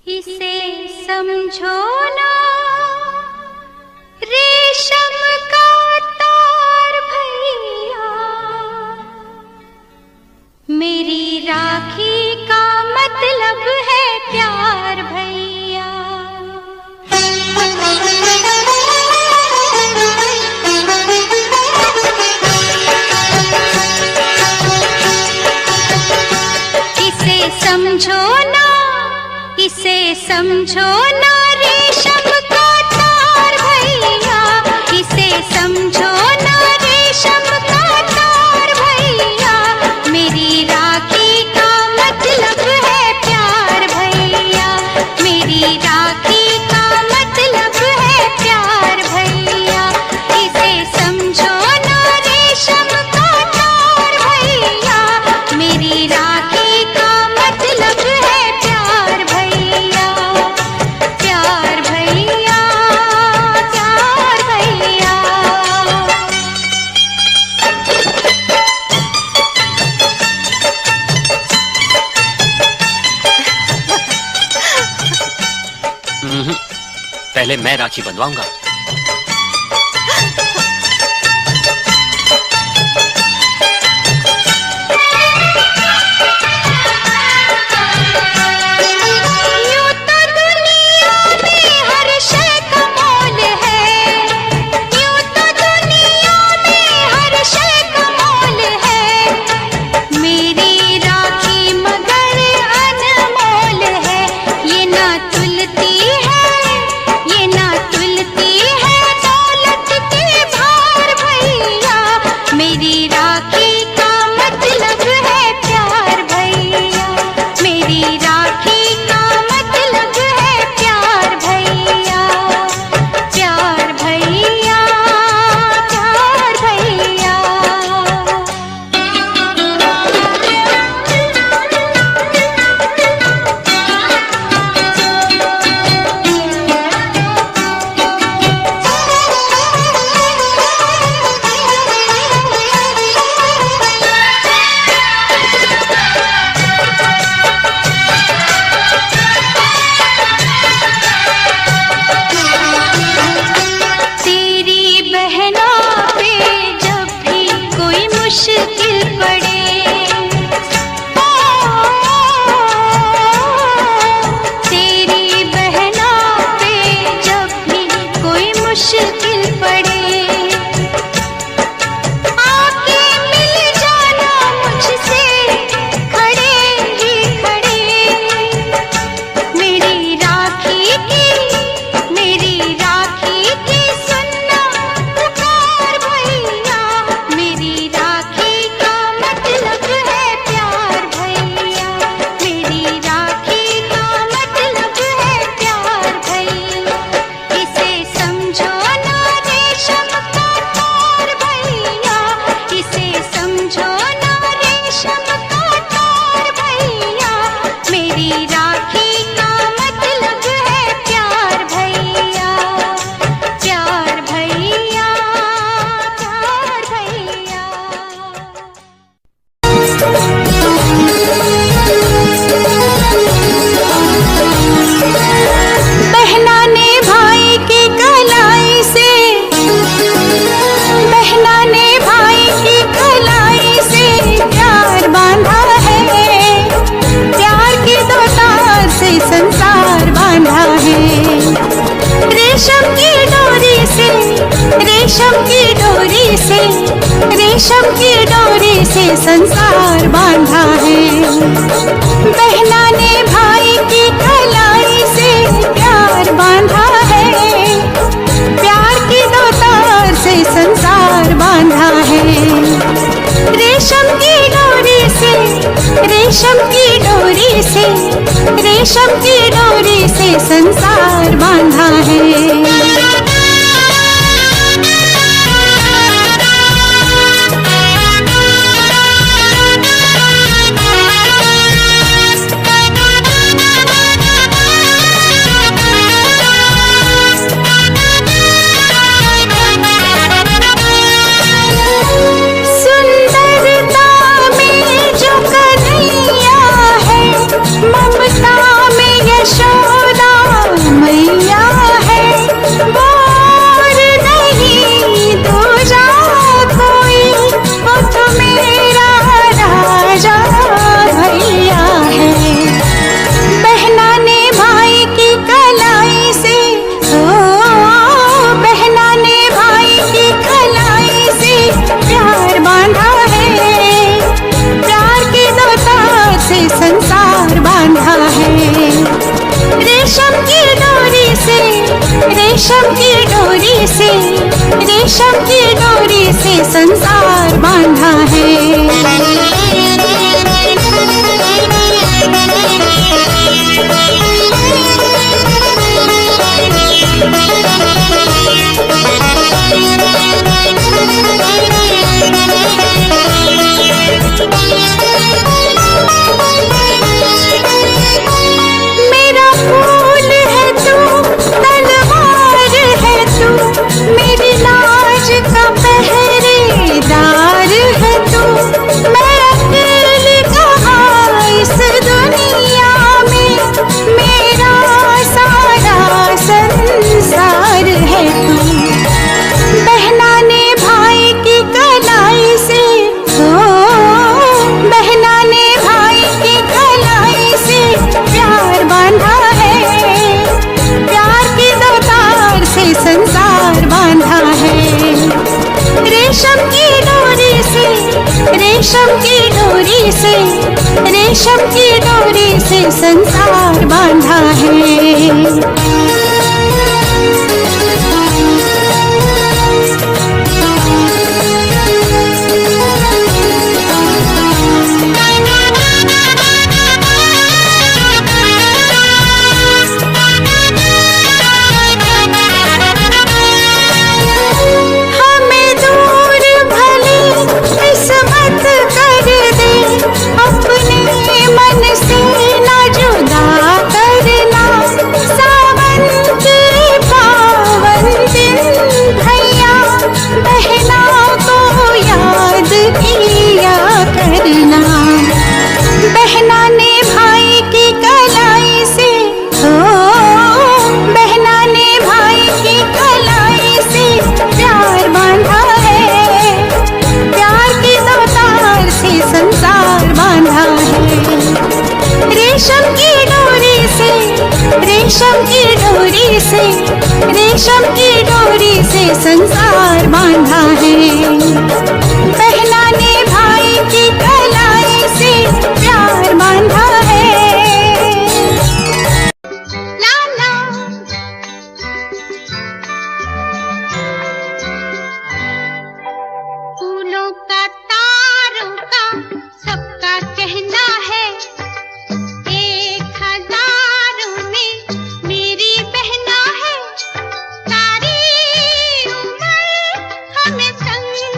इसे समझो ना रेशम का तार भैया, मेरी राखी का मतलब है प्यार भैया। इसे समझो ना, इसे समझो ना रेशम का तार भैया, इसे समझो ना रेशम का तार भैया, मेरी राखी का मतलब है प्यार भैया, मेरी राखी का मतलब है प्यार भैया। इसे समझो ना रेशम का तार भैया, मेरी राखी का मतलब है प्यार भैया, प्यार भैया, प्यार भैया। पहले मैं राखी बंधवाऊंगा। यूं तो दुनिया में हर शय का मोल है, यूं तो दुनिया में हर शय का मोल है, मेरी राखी मगर अनमोल है। ये ना तुलती है, ये ना तुलती है दौलत के भार भैया, मेरी राखी का मतलब है प्यार भैया, मेरी राखी का मतलब है प्यार भैया, प्यार भैया, प्यार भैया। तेरी बहना पे जब भी कोई मुश्किल पड़े, तेरी बहना पे जब भी कोई मुश्किल पड़े, आके मिल जाना मुझसे खड़े ही खड़े, मेरी राखी की सुनना पुकार भैया, मेरी राखी का मतलब है प्यार भैया, मेरी राखी का मतलब है प्यार भैया। इसे समझो ना रेशम का तार भैया, इसे समझो ना रेशम का तार भैया, मेरी राखी का मतलब है प्यार भैया, प्यार भैया, प्यार भैया। बहना ने भाई की कलाई से, बहना ने भाई की कलाई से प्यार बांधा है, प्यार की दो तार से संसार बांधा है, रेशम की डोरी से, रेशम की डोरी से, रेशम की डोरी से संसार बांधा है। बहना ने भाई की कलाई से प्यार बांधा है, प्यार की दो तार से संसार बांधा है, रेशम की डोरी से, रेशम की डोरी से, रेशम की डोरी से संसार बांधा है। सुंदरता में जो कन्हैया है, ममता में यशोदा रेशम की डोरी से, रेशम की डोरी से संसार बांधा है। मेरा फूल है तू, तलवार है तू, मेरी लाज का पहरेदार है तू। मैं अकेली कहाँ इस दुनिया में, मेरा सारा संसार है तू। बहना ने भाई की कलाई से, बहना ने भाई की कलाई से प्यार बांधा है। प्यार की दो तार से संसार बांधा है। रेशम की डोरी से, रेशम की डोरी से, रेशम की डोरी से संसार बांधा है। बहना ने भाई की कलाई से, बहना ने भाई की कलाई से प्यार बांधा है। प्यार की दो तार से संसार बांधा है। रेशम की डोरी से, रेशम की डोरी से, रेशम की डोरी से संसार बांधा है। बहना ने भाई की कलाई से प्यार बांधा है। लाला फूलों का, तारों का, सबका कहना है, 1000 में मेरी बहना है। सारी उम्र हमें संग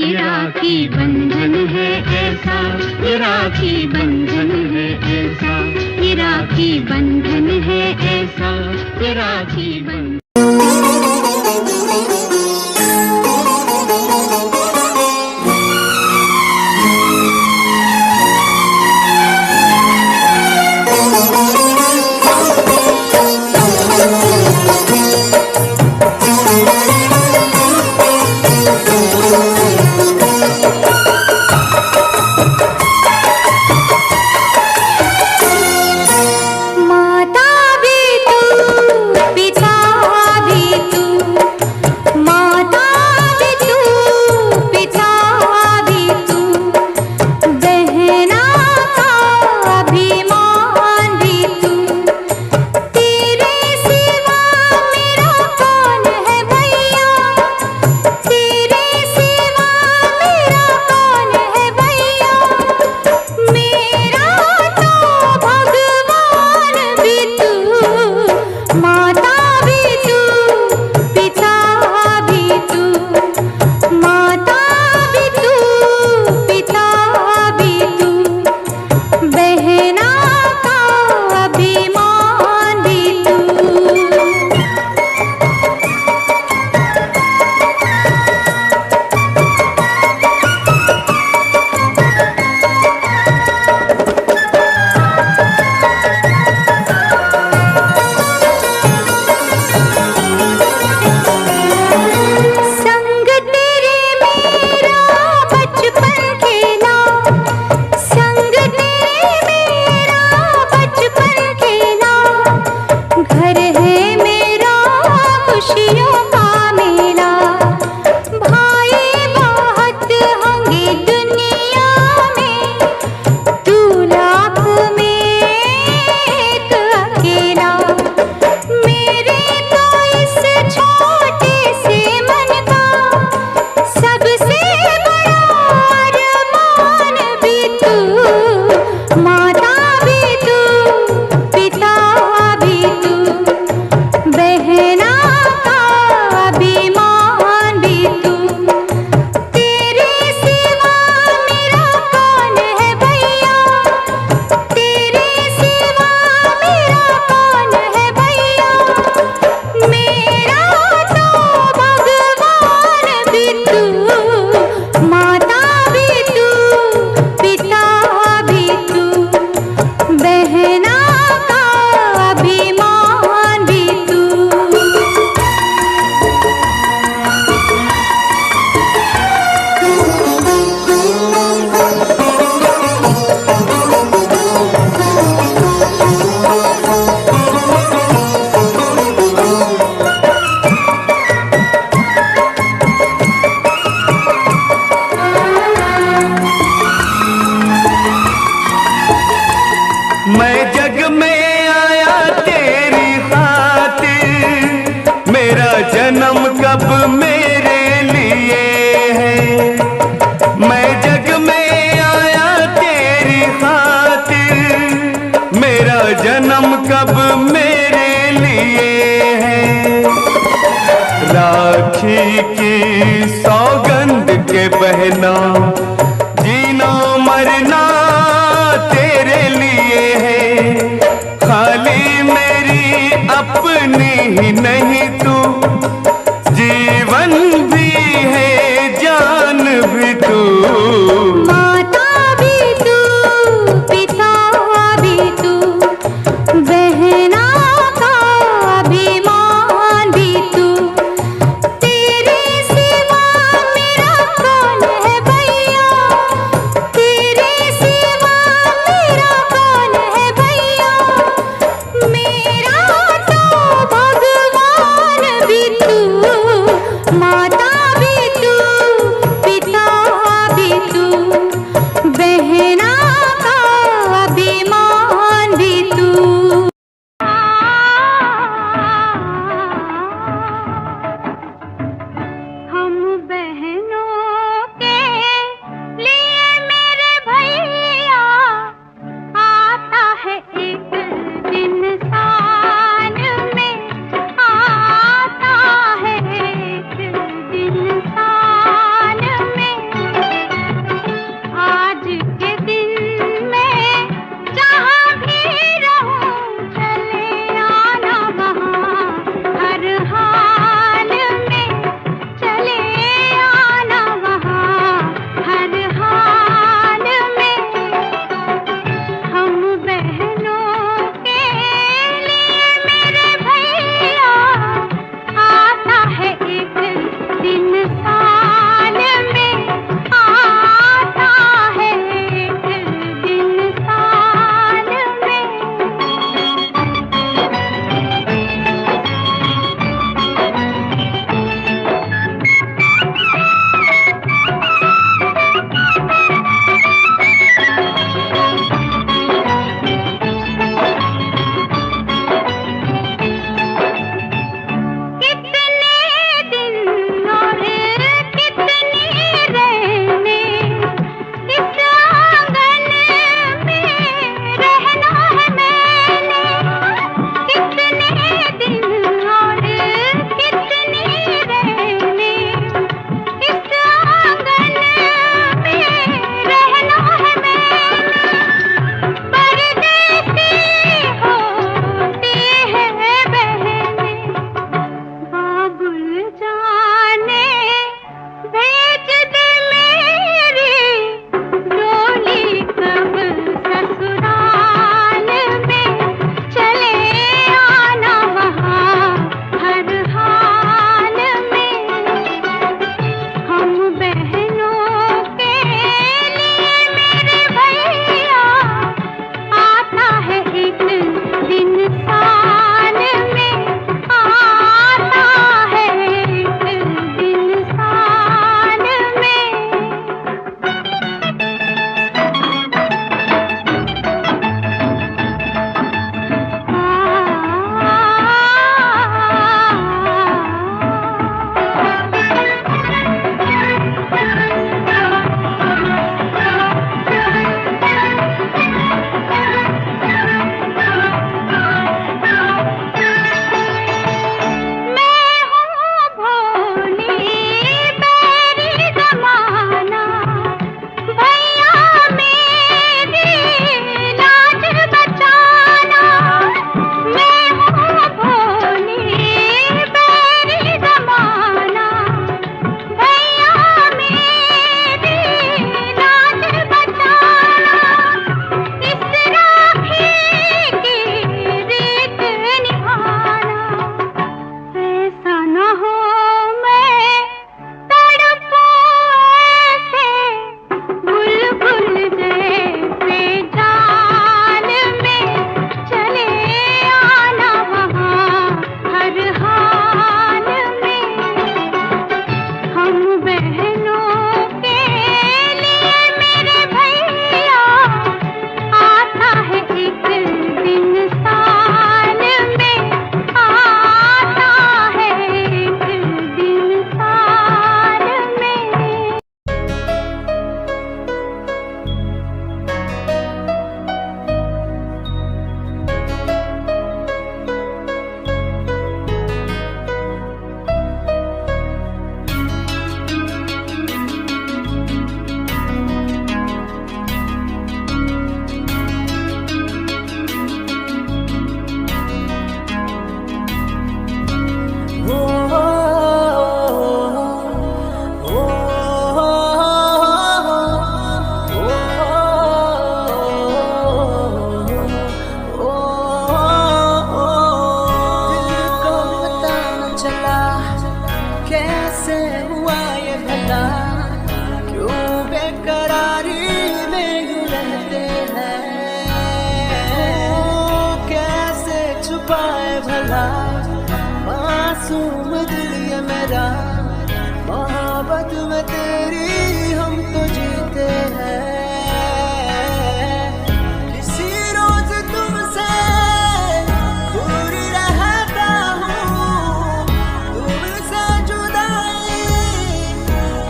ये राखी बंधन है ऐसा, ये राखी बंधन है ऐसा, ये राखी बंधन है ऐसा, ये राखी बंधन। राखी की सौगंध के बहना, जीना मरना तेरे लिए है। खाली मेरी अपनी ही नहीं तू, जीवन भी है जान भी तू। माता भी तू, पिता भी तू, बहना का अभिमान भी तू। तेरे सिवा मेरा कौन है भैया, तेरे सिवा मेरा कौन है भैया। मेरा तो भगवान मौत में तेरी हम तो जीते हैं। किसी रोज तुमसे दूर रहता हूँ, तुमसे जुदाई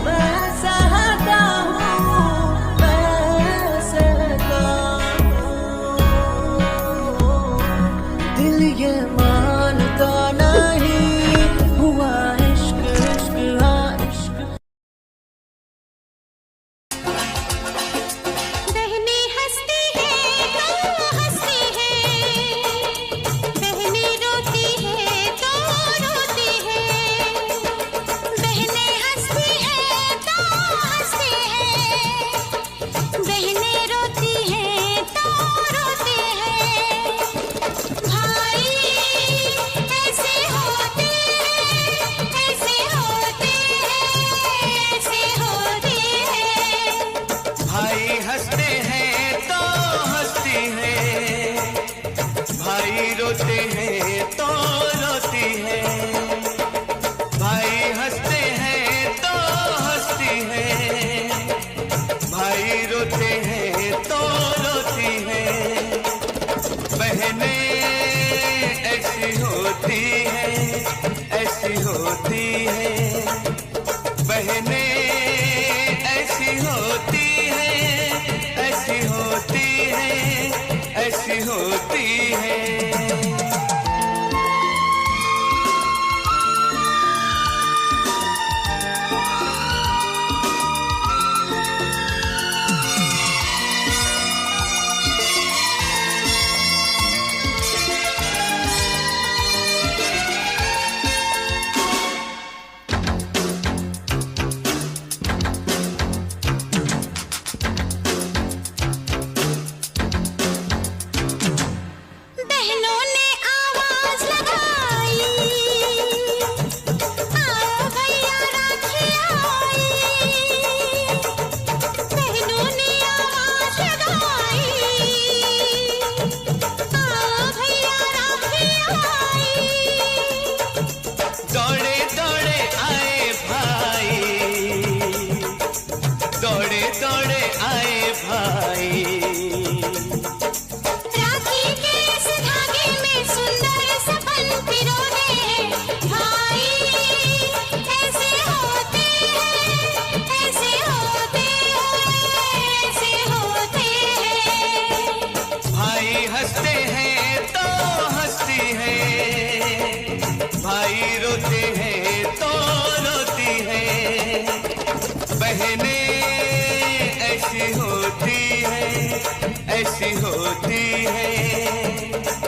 मैं सहता हूँ, मैं सहता हूँ। दिल ये मानता नहीं हुआ इश्क, इश्क हाँ इश्क। बहने हंसती है तो हंसती है, बहने रोती है तो रोती है। बहने हंसती है तो हंसती है, बहने रोती है तो रोती है। भाई ऐसे होते हैं, ऐसे होते हैं, ऐसे होते हैं। भाई हंसते हैं तो हंसती है, भाई रोते हैं तो रोती है। भाई हंसते हैं तो हंसती है, भाई रोते हैं तो रोती है। बहनें ऐसी होती है, ऐसी होती है। बहनें ऐसी होती है, ऐसी होती है, ऐसी होती है। बहनों ने आवाज लगाई, आओ भैया राखी आई। बहनों ने आवाज लगाई, आओ भैया राखी आई। दौड़े दौड़े आए भाई, दौड़े दौड़े आए भाई। राखी के इस धागे में सुंदर सपन पिरोने हैं। भाई ऐसे होते हैं, ऐसे होते हैं, ऐसे होते हैं। भाई हंसते हैं तो हंसती है, भाई रोते हैं तो रोती है। बहनें ऐसी होती है, ऐसी होती है।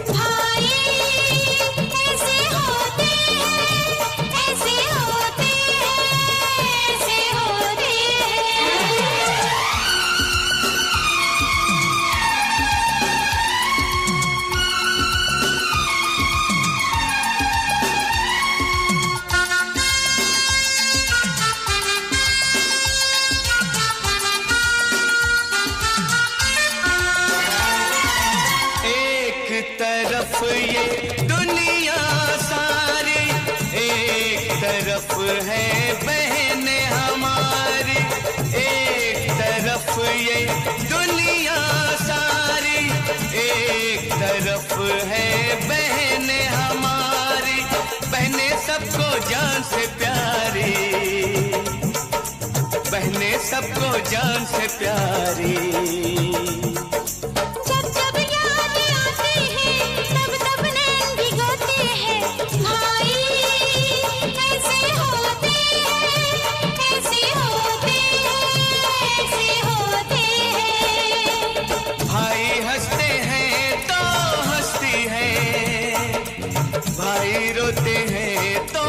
भाई ऐसे होते हैं, ऐसे होते हैं, ऐसे होते हैं। एक तरफ ये दुनिया सारी, एक तरफ है बहनें हमारी। एक तरफ ये दुनिया सारी, एक तरफ है बहनें हमारी। बहनें सबको जान से प्यारी, बहनें सबको जान से प्यारी। जब जब याद आती है, तब तब नैन भिगोते हैं। भाई ऐसे होते हैं, ऐसे होते हैं, ऐसे होते हैं। भाई हंसते हैं तो हंसती है, भाई रोते हैं तो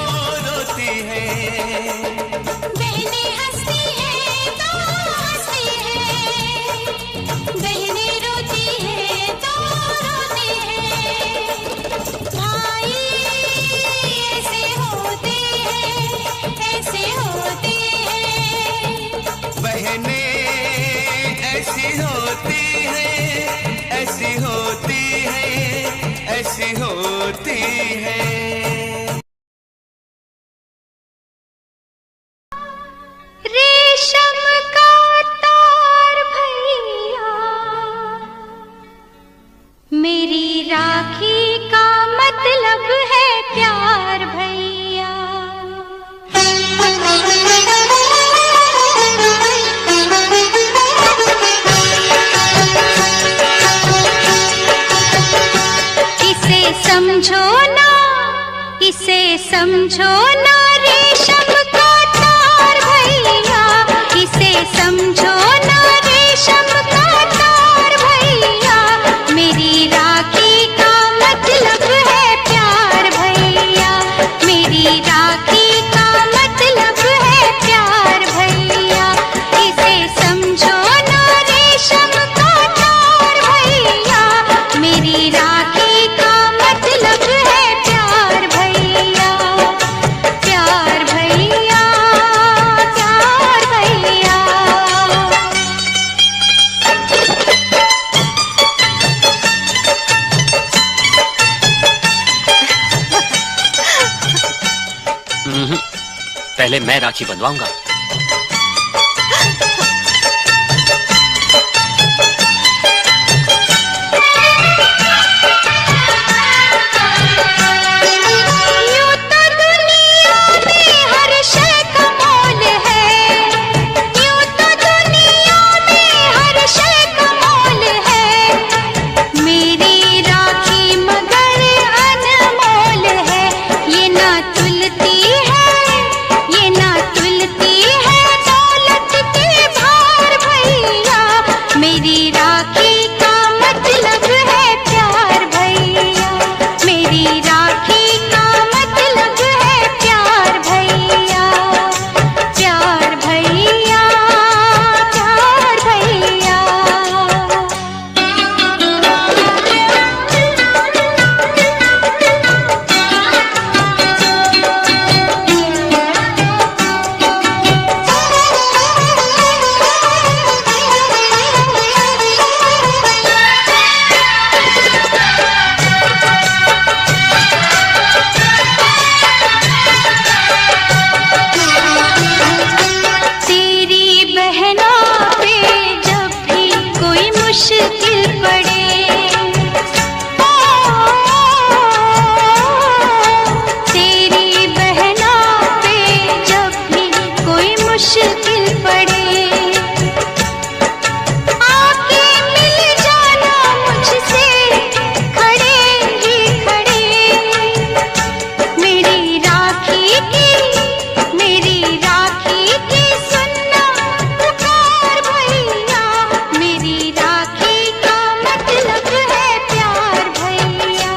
रोती है। बहनें हंसती हैं तो हंसती हैं, बहनें रोती हैं तो रोती हैं। भाई ऐसे होते हैं, ऐसे होते हैं। बहनें ऐसी होती है, ऐसी होती है, ऐसी होती है। समझो ना रेशम का तार भैया, इसे समझो ना रेशम का तार भैया, मेरी राखी का मतलब है प्यार भैया, मेरी राखी का मतलब है प्यार भैया, इसे समझो ना रेशम का तार भैया, मेरी राखी का मतलब है प्यार भैया, प्यार भैया, प्यार भैया। पहले मैं राखी बंधवाऊंगा। यूं तो दुनिया में हर शय का मोल है, यूं तो दुनिया में हर शय का मोल है, मेरी राखी मगर अनमोल है, ये ना तुलती है, ये ना तुलती है दौलत के भार भैया, मेरी राखी का मतलब है प्यार भैया, मेरी राखी का मतलब है प्यार भैया, प्यार भैया, प्यार भैया। तेरी बहना पे जब भी कोई मुश्किल पड़े, तेरी बहना पे जब भी कोई मुश्किल पड़े, आके मिल जाना मुझसे खड़े ही खड़े, मेरी राखी की सुनना पुकार भैया, मेरी राखी का मतलब है प्यार भैया,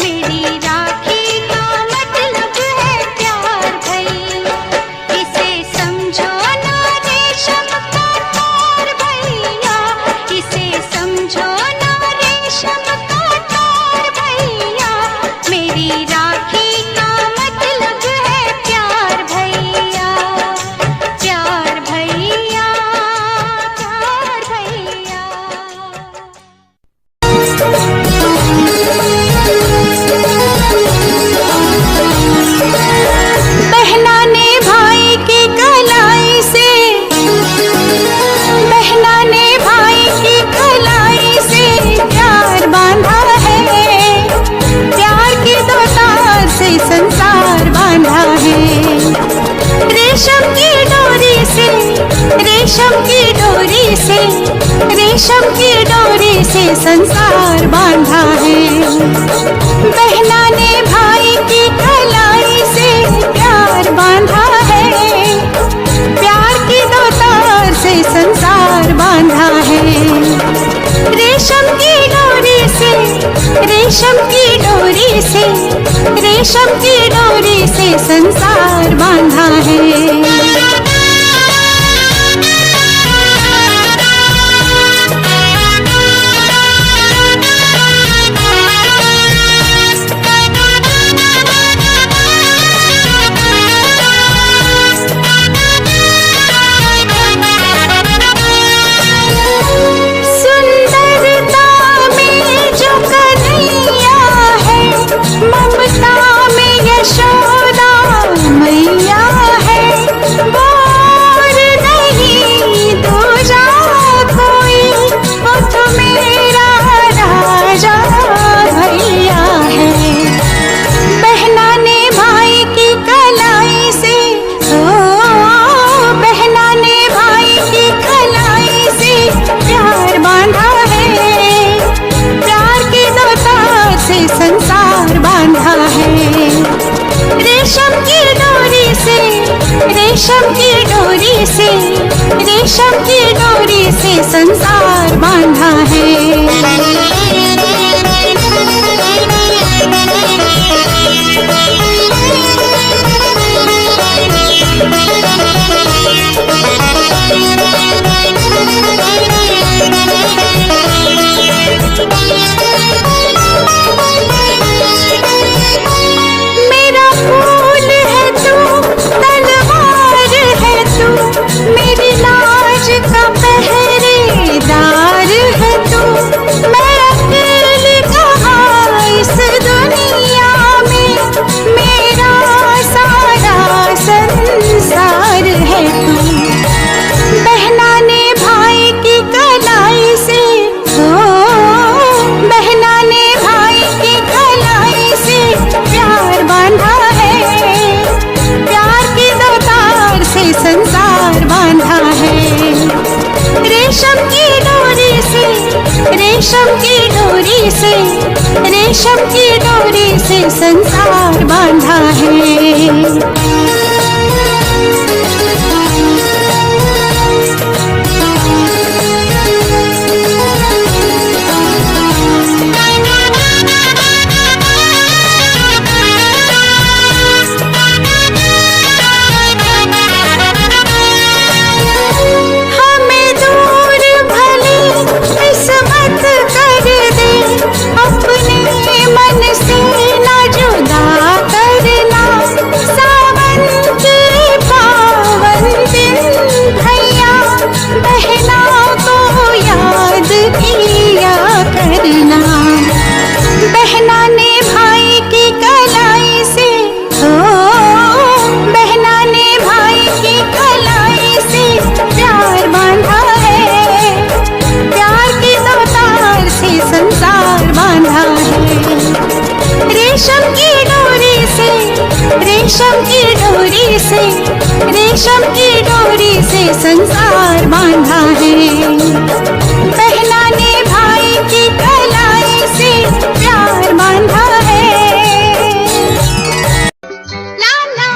मेरी राखी का मतलब है प्यार भैया, इसे समझो ना रेशम का तार भैया, इसे समझो ना रेशम का तार भैया, मेरी राखी का मतलब है प्यार भैया, प्यार भैया, प्यार भैया। बहना ने भाई की कलाई से, बहना ने भाई की कलाई से प्यार बांधा है, प्यार की दो तार से संसार बांधा है, रेशम की डोरी से, रेशम की डोरी से, रेशम की डोरी से संसार बांधा है, बहना ने भाई की कलाई से प्यार बांधा है, प्यार की दो तार से संसार बांधा है, रेशम की डोरी से, रेशम की डोरी से, रेशम की डोरी से संसार बांधा है। सुंदरता में जो कन्हैया है, ममता में यशोदा मैया है, रेशम की डोरी से संसार बांधा है। मेरा फूल है तू, तलवार है तू, मेरी लाज का पहरेदार है तू। मैं अकेली कहाँ इस दुनिया में, मेरा सारा संसार है तू। बहना ने भाई की कलाई से, ओ बहना ने भाई की कलाई से प्यार बांधा है। प्यार की दो तार से संसार बांधा है। रेशम की डोरी से, रेशम की डोरी से, रेशम की डोरी से संसार बांधा है। रेशम की डोरी से, रेशम की डोरी से संसार बांधा है। बहना ने भाई की कलाई से प्यार बांधा है। लाला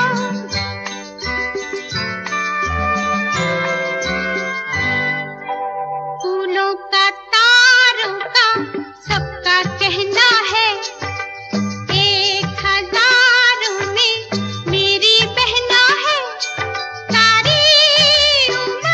फूलों का, तारों का, सबका कहना है, मेरी बहना है। सारी उम्र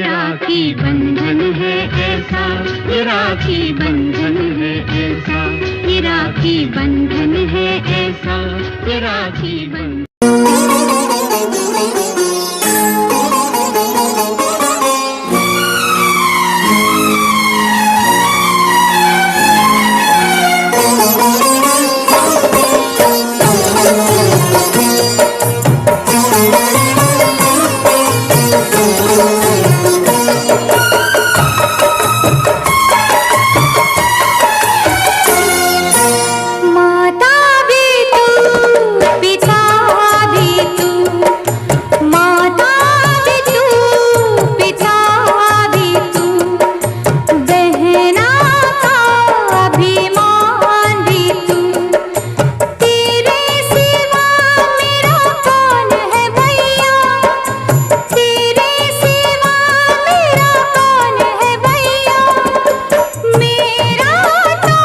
ये राखी बंधन है ऐसा, ये राखी बंधन है ऐसा, ये राखी बंधन है ऐसा, ये राखी बंधन। माता भी तू, पिता भी तू, माता भी तू, पिता भी तू, बहना का अभिमान भी तू। तेरे सिवा मेरा कौन है भैया, तेरे सिवा मेरा कौन है भैया, मेरा तो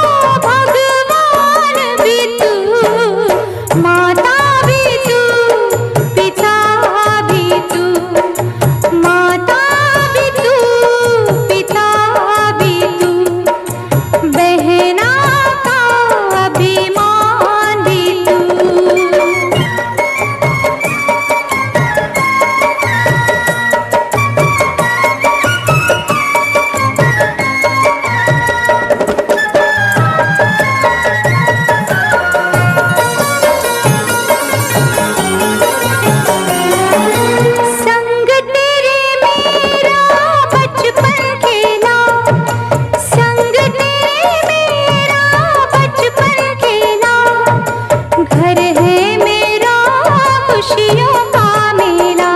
भगवान भी तू। माता भी तू, पिता भी तू, माता भी तू, पिता भी तू, बहना का अभिमान भी तू। संग तेरे मेरा बचपन खेला, संग तेरे मेरा बचपन खेला, घर है मेरा खुशियों का मेला।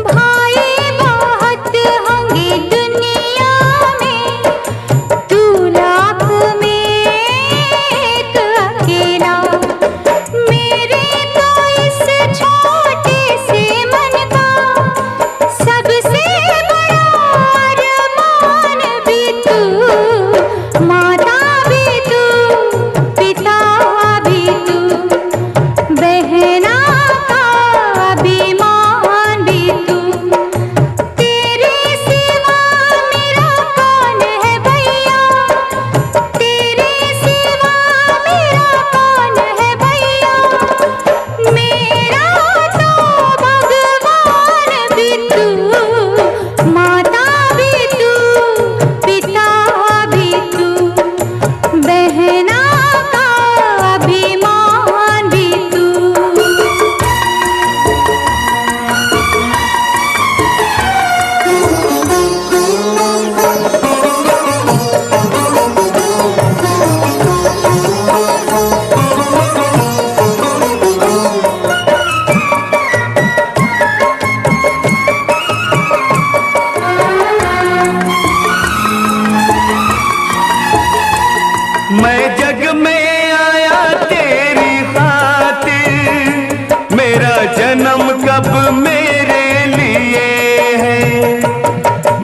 भाई बहुत होंगे दुनिया में, तू लाख में एक अकेला। मेरे तो इस छोटे से मन का सबसे बड़ा अरमान भी तू। माता भी तू, पिता भी तू, बहना का अभिमान भी तू। तेरे सिवा मेरा कौन है भैया, तेरे सिवा मेरा कौन है भैया, मेरा तो भगवान भी तू। माता भी तू, पिता भी तू, बहना का अभिमान भी तू। मैं जग में आया तेरी खातिर, मेरा जन्म कब मेरे लिए है।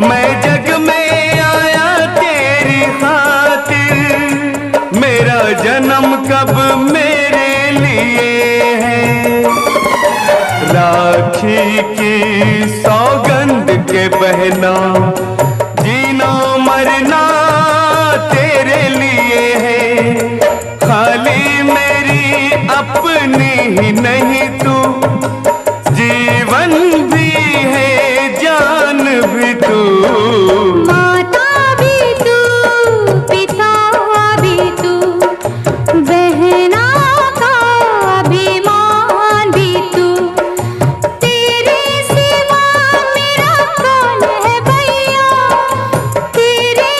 मैं जग में आया तेरी खातिर, मेरा जन्म कब मेरे लिए है। राखी की सौगंध के बहना, जीना मरना तेरे लिए है। खाली मेरी अपनी ही नहीं तू, जीवन भी है जान भी तू। माता भी तू, पिता भी तू, बहना का अभिमान भी तू। तेरे सिवा मेरा कौन है भैया, तेरे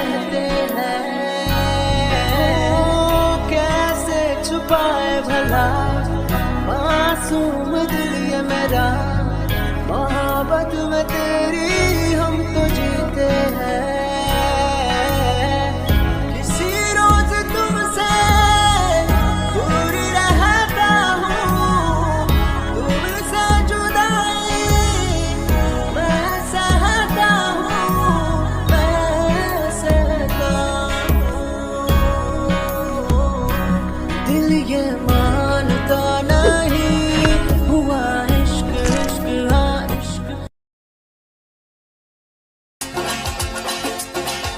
कहते हैं। कैसे छुपाए भला मासूम दिल ये मेरा, मोहब्बत में तेरी हम तो जीते हैं। किसी रोज तुमसे दूर रहता हूँ, तुमसे जुदाई मैं सहता हूँ, मैं सहता हूँ। दिल ये मानता नहीं हुआ इश्क, इश्क हाँ इश्क।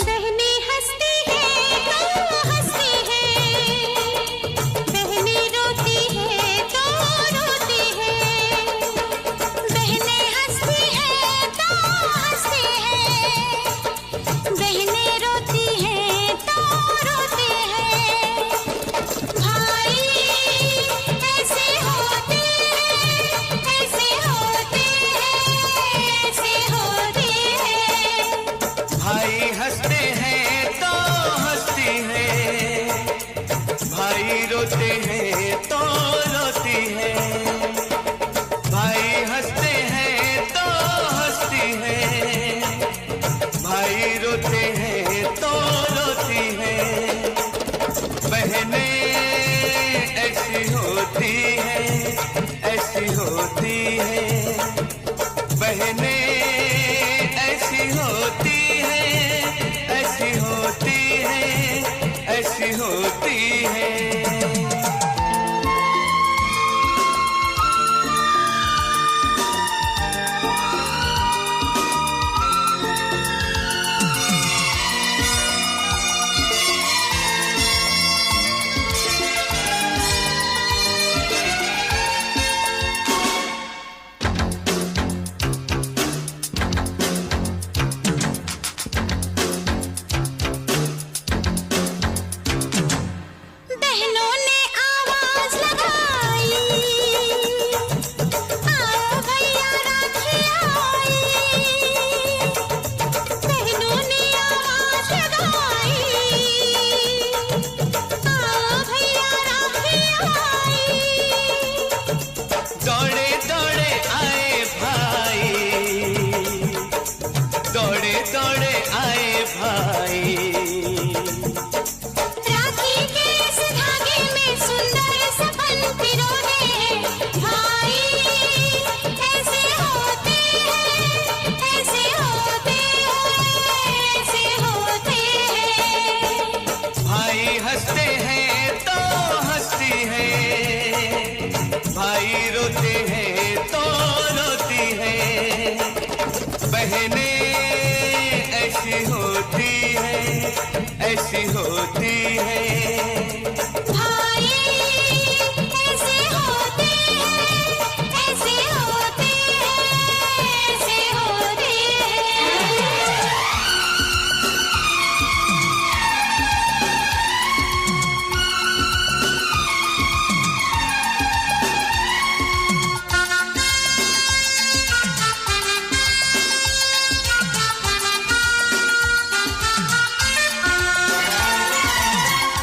बहनें हंसती हैं तो हंसती हैं, बहनें रोती हैं तो रोती हैं। बहनें हंसती हैं तो हंसती हैं, बहनें रोती हैं तो रोती हैं। भाई ऐसे होते हैं, ऐसे होते हैं, ऐसे होते हैं। भाई हंसते हैं तो हंसती है, भाई रोते हैं तो रोती है। भाई हंसते हैं तो हंसती है, भाई रोते हैं तो रोती है। बहनें ऐसी होती है, ऐसी होती है। बहनें ऐसी होती है, ऐसी होती है, ऐसी होती है। बहनों ने आवाज लगाई, आओ भैया राखी आई। बहनों ने आवाज लगाई, आओ भैया राखी आई। दौड़े दौड़े आए भाई, दौड़े दौड़े आए भाई। राखी के इस धागे में सुंदर सपन पिरोने हैं। भाई ऐसे होते हैं, ऐसे होते हैं, ऐसे होते हैं। भाई हंसते हैं तो हंसती है, भाई रोते हैं तो रोती है। बहनें ऐसी होती है, ऐसी होती है। भाई ऐसे होते हैं, ऐसे होते हैं, ऐसे होते हैं।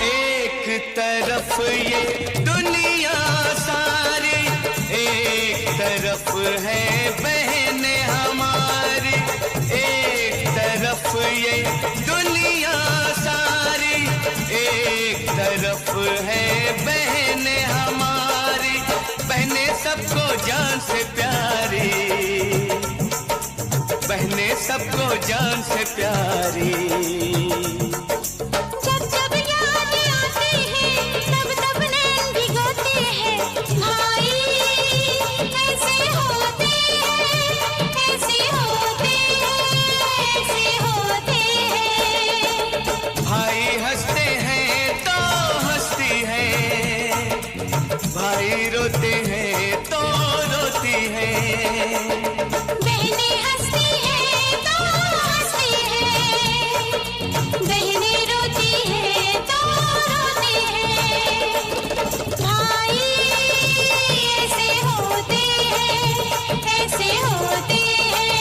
एक तरफ ये दुनिया सारी, एक तरफ है बहनें हमारी। एक तरफ ये दुनिया सारी, एक तरफ है बहनें हमारी। बहनें सबको जान से प्यारी, बहनें सबको जान से प्यारी। जब जब याद आती है तब तब नैन भिगोते हैं। भाई ऐसे होते हैं, ऐसे होते हैं, ऐसे होते हैं। भाई हंसते हैं तो हंसती है, भाई रोते हैं तो रोती है। बहनें हंसती हैं तो हंसती हैं, बहनें रोती हैं तो रोती हैं। भाई ऐसे होते हैं, ऐसे होते हैं।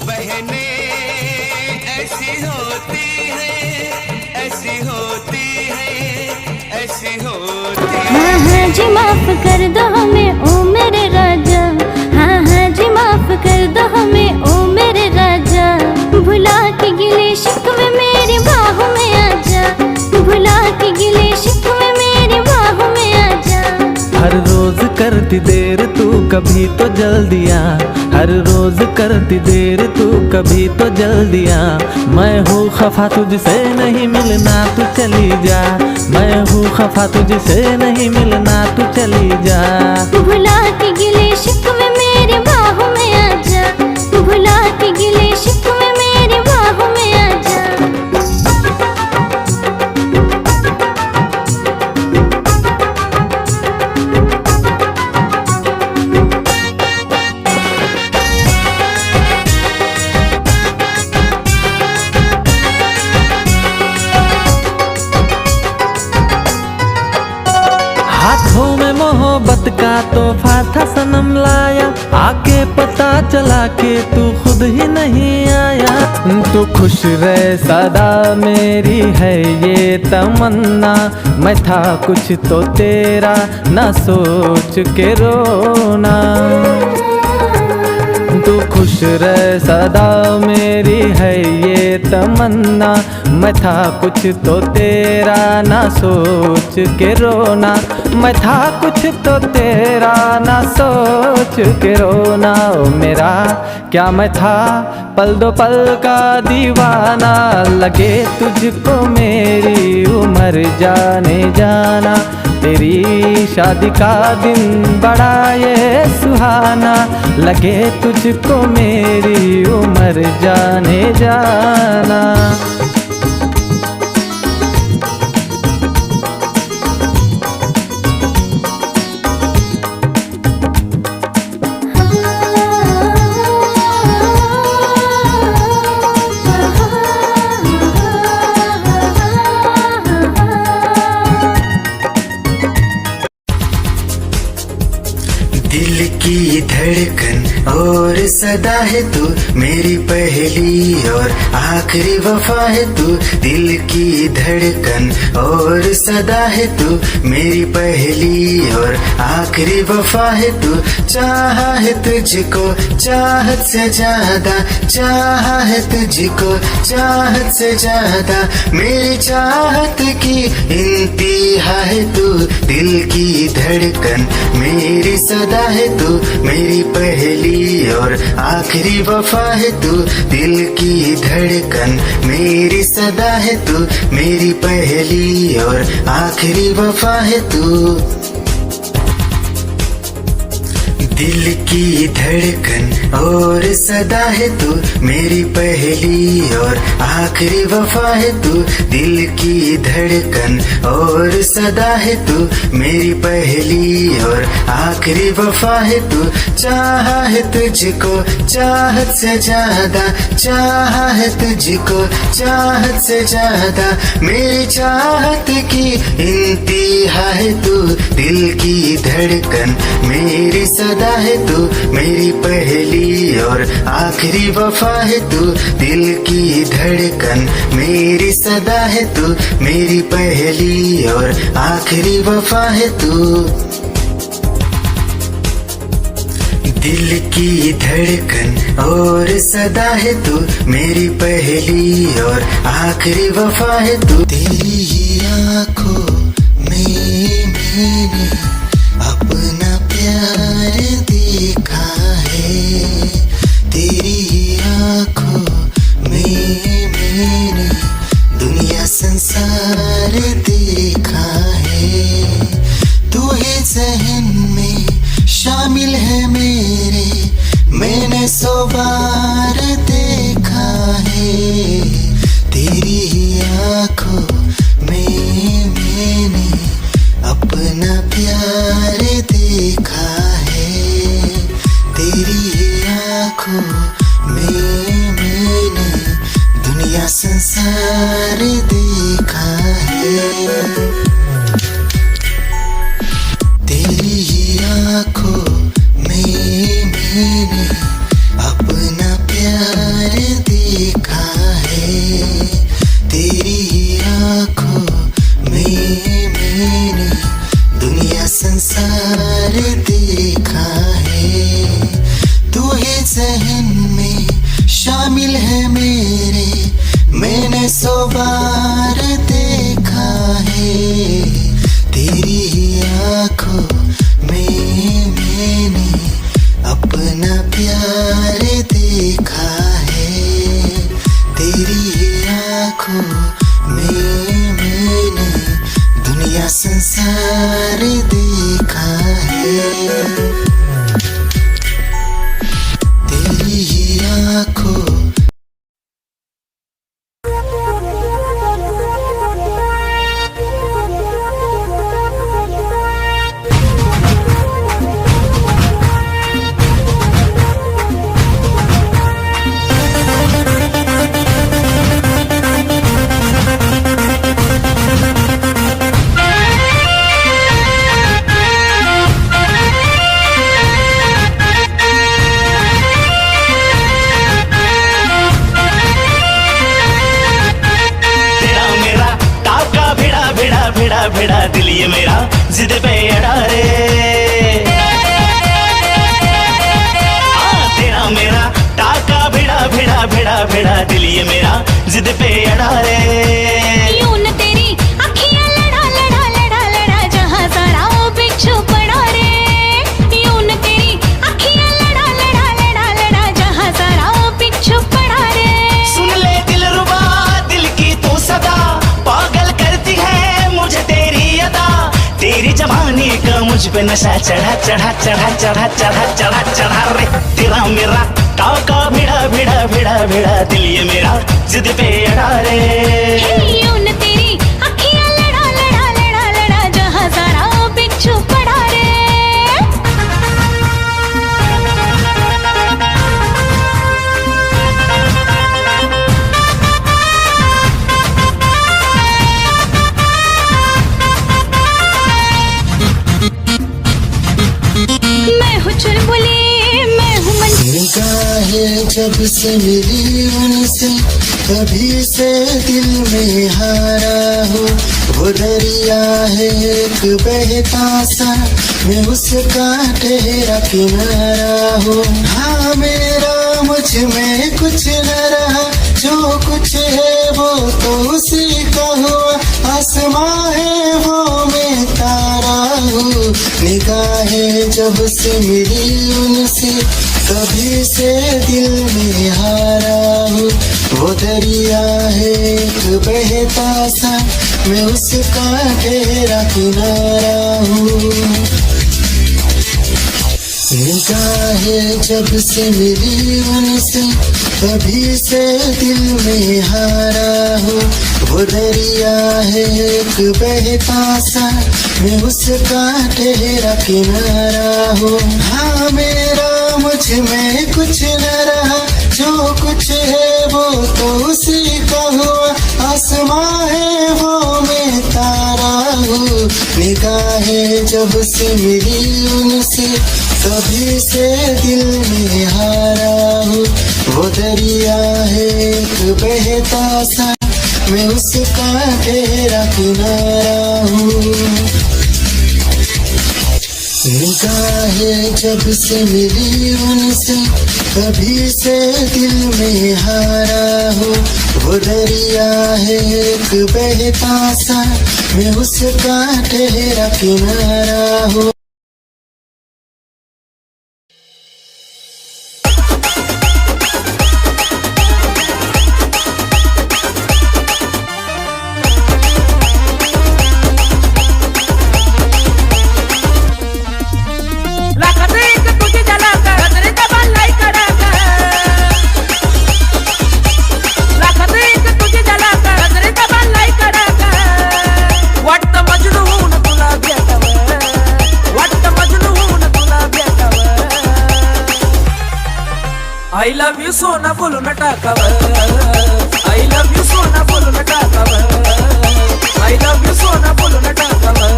बहनें ऐसी होती हाँ हाँ जी माफ कर दो हमें ओ मेरे राजा, हाँ हाँ जी माफ कर दो हमें ओ मेरे राजा। भुला के गिले शिकवे मेरी बाहों में आजा, भुला के गिले शिकवे मेरी बाहों में आजा। हर रोज करती देर तू कभी तो जल्दी आ, हर रोज करती देर तू कभी तो जल्दी आ। मैं हूँ खफा तुझसे नहीं मिलना तू चली जा, मैं हूँ खफा तुझसे नहीं मिलना तू चली जा। भुला के गिले शिकवे मेरी बाहों में आजा, भुला के गिले शिकवे मेरी बाहों में आजा। हाथों में मोहब्बत का तोहफा था सनम लाया, आके पता चला के तू खुद ही नहीं आया। तू खुश रहे सदा मेरी है ये तमन्ना, मैं था कुछ तो तेरा ना सोच के रोना। तू खुश रहे सदा मेरी है ये तमन्ना, मैं था कुछ तो तेरा ना सोच के रोना। मैं था कुछ तो तेरा ना सोच के रोना। ओ मेरा क्या मैं था पल दो पल का दीवाना, लगे तुझको मेरी उम्र जाने जाना। तेरी शादी का दिन बड़ा ये सुहाना, लगे तुझको मेरी उम्र जाने जाना। दिल की धड़कन और सदा है तू, मेरी पहली और आखिरी वफा है तू। दिल की धड़कन और सदा है तू, मेरी पहली और आखिरी वफा है तू। चाहा है तुझको चाहत से ज्यादा, चाहा है तुझको चाहत से ज्यादा। मेरी चाहत की इंतहा है तू, दिल की धड़कन मेरी सदा है तू, मेरी पहली और आखिरी वफा है तू। दिल की धड़कन मेरी सदा है तू, मेरी पहली और आखिरी वफा है तू। दिल की धड़कन और सदा है तू, मेरी पहली और आखिरी वफा है तू। दिल की धड़कन और सदा है तू, मेरी पहली और आखिरी वफा है तू। चाहा है तुझको चाहत से ज्यादा, चाहा है तुझको चाहत से ज्यादा। मेरी चाहत की इंतहा है तू, दिल की धड़कन मेरी सदा है तू, मेरी पहली और आखिरी वफा है तू। दिल की धड़कन मेरी सदा है तू, मेरी पहली और आखिरी वफा है तू। दिल की धड़कन और सदा है तू, मेरी पहली और आखिरी वफा है तू। तेरी ही आँखों में मैंने अपना प्यार देखा है, तेरी ही आँखों में मैंने दुनिया संसार देखा है। तू ही ज़हन में शामिल है मेरे, मैंने 100 बार देखा है। तेरी ही आँखों में मैंने अपना प्यार देखा है, तेरी ही आँखों में मैंने दुनिया संसार देखा है। तेरी ही आँखों में मैंने अपना प्यार देखा है, तेरी ही आँखों में मैंने दुनिया तेरी ही आँखों में मैंने अपना प्यार देखा है। तेरी ही आँखों में मैंने दुनिया संसार देखा है। तेरी ही आँखों भेड़ा दिल ये मेरा जिद पे अड़ा रे। तेरा मेरा टाका भिड़ा भिड़ा भिड़ा भिड़ा दिल ये मेरा जिद पे अड़ा रे। यूं न तेरी अखियां लड़ा लड़ा लड़ा लड़ा जहां सारा वो बिच्छू पड़ा रे। यूं न तेरी अखियां लड़ा लड़ा लड़ा लड़ा जहां सारा वो बिच्छू पड़ा रे। सुन ले दिल रुबा दिल की तू सदा पागल करती है मुझे तेरी अदा। तेरी जवानी का मुझ पे नशा चढ़ा चढ़ा चढ़ा चढ़ा चढ़ा चढ़ा चढ़ा रे। तेरा मेरा टाका भिड़ा भिड़ा भिड़ा भिड़ा दिल ये मेरा जिद पे अड़ा रे। यूं न तेरी अखियां लड़ा लड़ा लड़ा लड़ा जहां सारा वो बिच्छू पड़ा रे। मैं हूँ चुलबुली मैं हूँ मन। निगाहें जब से मिली उनसे कभी से दिल में हारा हो। वो दरिया है एक बहता सा मैं उसका ठहरा किनारा हो। हाँ मेरा मुझ में कुछ न रहा जो कुछ है वो तो उसी का हुआ। आसमां है वो मैं तारा हूँ। निगाहें जब से मिली उनसे कभी से दिल में हारा हूँ। वो दरिया है एक बहता सा मैं उसका ठहरा किनारा हूँ। निगाहें जब से मिली उनसे कभी से दिल में हारा हो। वो दरिया है एक बहता सा मैं उसका ठहरा किनारा हो। हाँ मेरा मुझ में कुछ न रहा जो कुछ है वो तो उसी का हुआ। आसमां है वो मैं तारा हूँ। निगाहें जब से मिली उनसे कभी से दिल में हारा हूँ। वो दरिया है एक बहता सा मैं उसका ठहरा किनारा हूँ। निगाहें जब से मिली उनसे कभी से दिल में हारा हो। वो दरिया है एक बहता सा मैं उसका ठहरा किनारा हूँ। I love you सोना बोलून टाकावं I love you सोना बोलून टाकावं I love you सोना बोलून टाकावं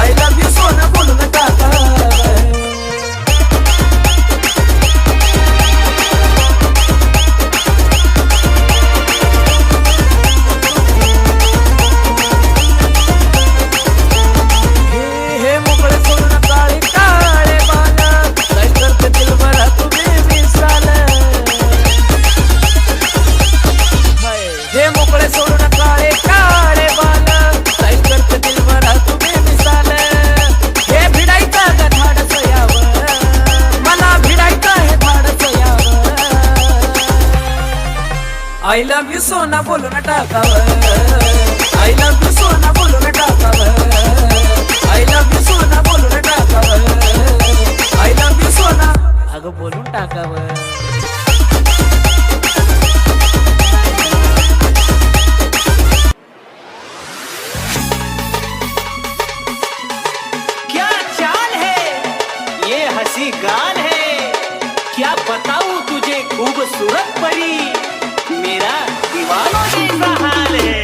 I love you सोना बोलून टाकावं हे मोकळे सोडून काळे काळे बाला काय करते दिल भरा तू बेमिसाल यू सोना बोलून टाकावं आय लव्ह यू सोना बोलून टाकावं आय लव्ह यू सोना बोलून टाकावं आय लव्ह यू सोना अगं बोलून टाकावं हंसी गान है क्या बताऊं तुझे खूबसूरत परी मेरा दीवानों जैसा हाल है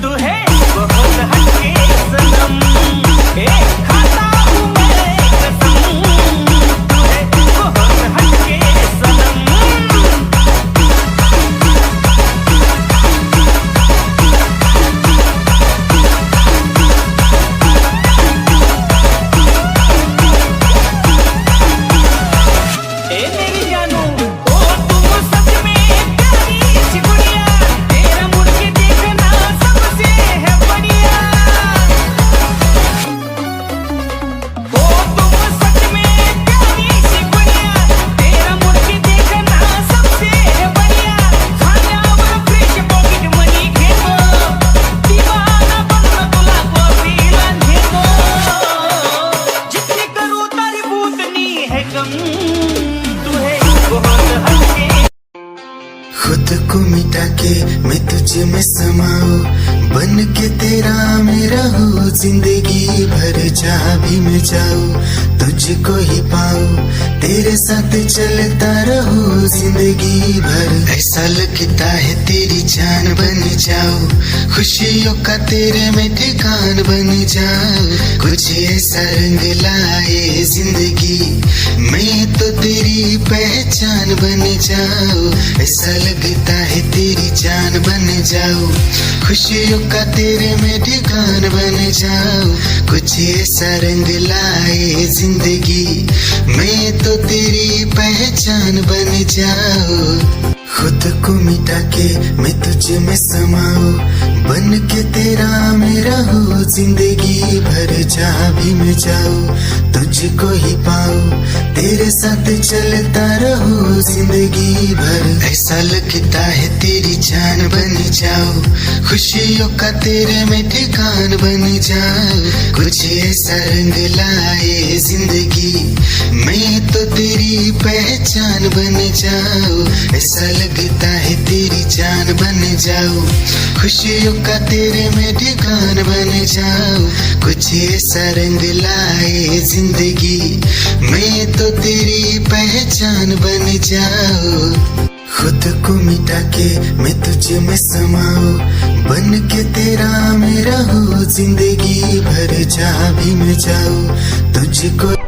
तू है बहुत हटके सनम खाता हूँ मैं कसम तू है बहुत हटके सनम मेरी जानू ओ तुम सच में प्यारी सी गुड़िया तेरा मुड़ के देखना सबसे है बढ़िया ओ तुम सच में प्यारी सी गुड़िया तेरा मुड़ के देखना सबसे है बढ़िया खाण्यावर फ्रेश पॉकेट मनी घेतो दीवाना बनना तुला कॉफीला घेतो जितनी करू तारीफ उतनी है कम खुद को मिटा के मैं तुझे में समाऊं बन के तेरा मैं रहूं जिंदगी भर जहाँ भी मैं जाऊं तुझको ही पाऊं तेरे साथ चलता रहूं जिंदगी भर ऐसा लगता है तेरी जान बन जाऊं खुशियों का तेरे में ठिकान बन जाऊं कुछ ऐसा रंग लाए जिंदगी मैं तो तेरी पहचान बन जाऊं ऐसा लगता है तेरी जान बन जाऊं खुशियों का तेरे में ठिकान बन जाऊं कुछ ऐसा रंग लाए जिंदगी मैं तो तेरी पहचान बन जाऊं खुद को मिटा के मैं तुझे में समाऊं बन के तेरा मैं रहूं जिंदगी भर जहाँ भी मैं जाऊं तुझको ही पाऊं तेरे साथ चलता रहूं जिंदगी भर ऐसा लगता है तेरी जान बन जाऊं खुशियों का तेरे में ठिकान बन जाऊं कुछ ऐसा रंग लाए जिंदगी मैं तो तेरी पहचान बन जाऊं ऐसा लगता है तेरी जान बन जाऊं खुशियों का तेरे में ठिकान बन जाऊं कुछ ऐसा रंग लाए जिंदगी मैं तो तेरी पहचान बन जाऊं खुद को मिटा के मैं तुझे में समाऊं बन के तेरा मैं रहूं जिंदगी भर जहाँ भी मैं जाऊं तुझको